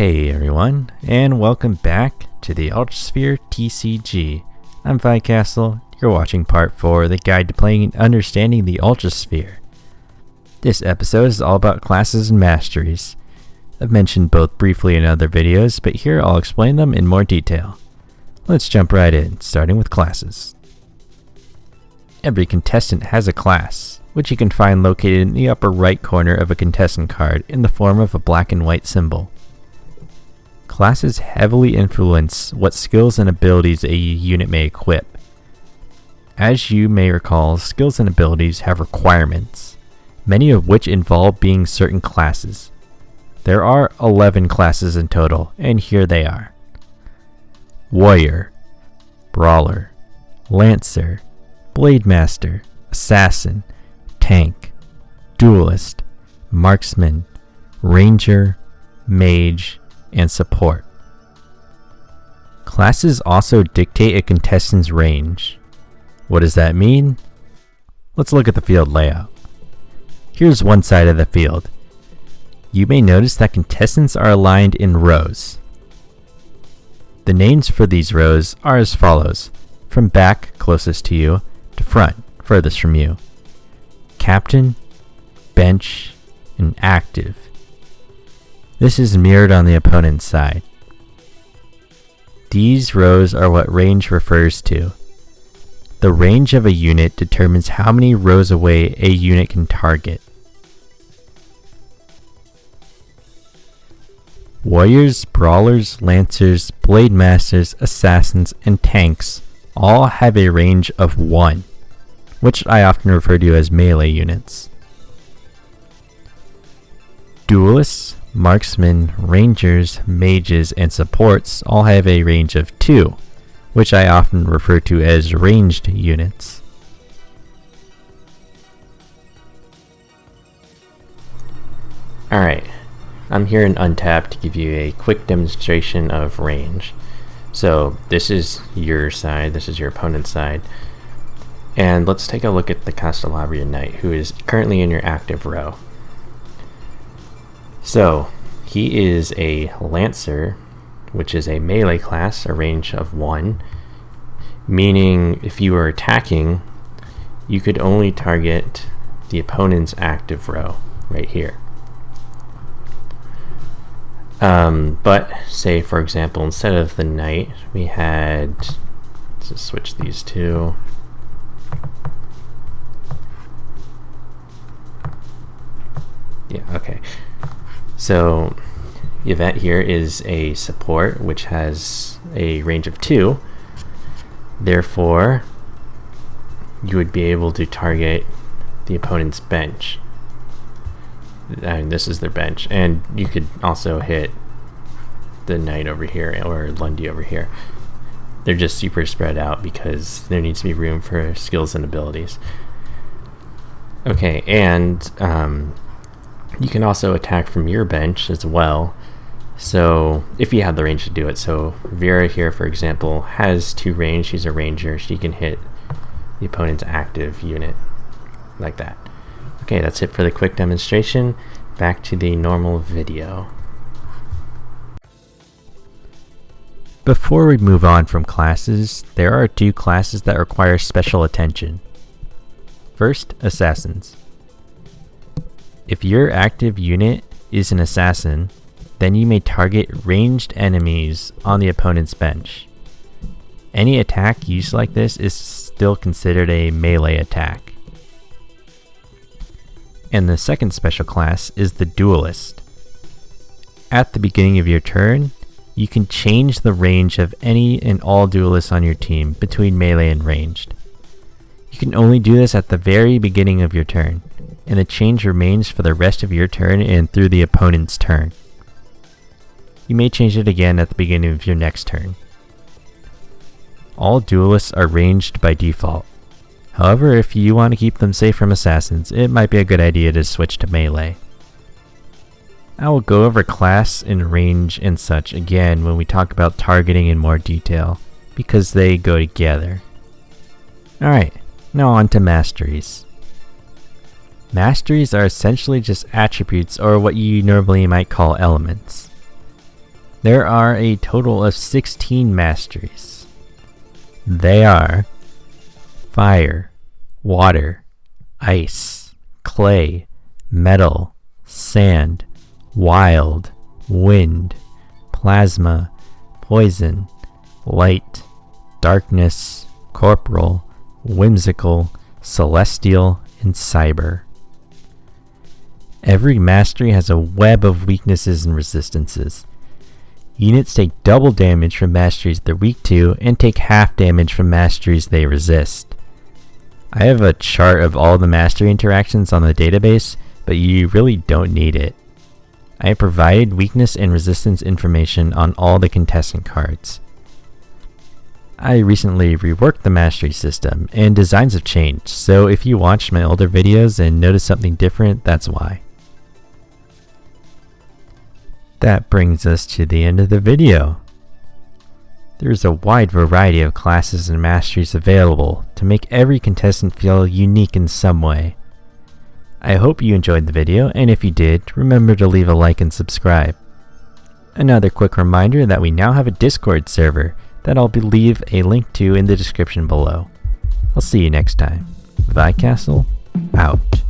Hey everyone, and welcome back to the Ultrasphere htcg. I'm Vicasal, you're watching part 4 of the guide to playing and understanding the Ultrasphere. This episode is all about classes and masteries. I've mentioned both briefly in other videos, but here I'll explain them in more detail. Let's jump right in, starting with classes. Every contestant has a class, which you can find located in the upper right corner of a contestant card in the form of a black and white symbol. Classes heavily influence what skills and abilities a unit may equip. As you may recall, skills and abilities have requirements, many of which involve being certain classes. There are 11 classes in total, and here they are: Warrior, Brawler, Lancer, Blade Master, Assassin, Tank, Duelist, Marksman, Ranger, Mage, and Support. Classes also dictate a contestant's range. What does that mean? Let's look at the field layout. Here's one side of the field. You may notice that contestants are aligned in rows. The names for these rows are as follows: from back, closest to you, to front, furthest from you. Captain, Bench, and Active. This is mirrored on the opponent's side. These rows are what range refers to. The range of a unit determines how many rows away a unit can target. Warriors, Brawlers, Lancers, Blade Masters, Assassins, and Tanks all have a range of 1, which I often refer to as melee units. Duelists, Marksmen, Rangers, Mages, and Supports all have a range of 2, which I often refer to as ranged units. Alright, I'm here in Untapped to give you a quick demonstration of range. So this is your side, this is your opponent's side, and let's take a look at the Castellabrian Knight, who is currently in your active row. So, he is a Lancer, which is a melee class, a range of 1, meaning if you were attacking, you could only target the opponent's active row, right here. But, say for example, instead of the Knight, we had, let's just switch these two. Yeah, okay. So, Yvette here is a support, which has a range of 2. Therefore, you would be able to target the opponent's bench. And this is their bench. And you could also hit the Knight over here, or Lundy over here. They're just super spread out because there needs to be room for skills and abilities. Okay, and you can also attack from your bench as well, so if you have the range to do it. So Vera here, for example, has 2 range. She's a ranger. She can hit the opponent's active unit like that. Okay, that's it for the quick demonstration. Back to the normal video. Before we move on from classes, there are 2 classes that require special attention. First, Assassins. If your active unit is an assassin, then you may target ranged enemies on the opponent's bench. Any attack used like this is still considered a melee attack. And the second special class is the Duelist. At the beginning of your turn, you can change the range of any and all duelists on your team between melee and ranged. You can only do this at the very beginning of your turn, and the change remains for the rest of your turn and through the opponent's turn. You may change it again at the beginning of your next turn. All duelists are ranged by default. However, if you want to keep them safe from assassins, it might be a good idea to switch to melee. I will go over class and range and such again when we talk about targeting in more detail, because they go together. Alright, now on to masteries. Masteries are essentially just attributes, or what you normally might call elements. There are a total of 16 masteries. They are fire, water, ice, clay, metal, sand, wild, wind, plasma, poison, light, darkness, corporal, whimsical, celestial, and cyber. Every mastery has a web of weaknesses and resistances. Units take double damage from masteries they're weak to, and take half damage from masteries they resist. I have a chart of all the mastery interactions on the database, but you really don't need it. I have provided weakness and resistance information on all the contestant cards. I recently reworked the mastery system, and designs have changed, so if you watched my older videos and noticed something different, that's why. That brings us to the end of the video. There's a wide variety of classes and masteries available to make every contestant feel unique in some way. I hope you enjoyed the video, and if you did, remember to leave a like and subscribe. Another quick reminder that we now have a Discord server that I'll leave a link to in the description below. I'll see you next time. Vicasal, out.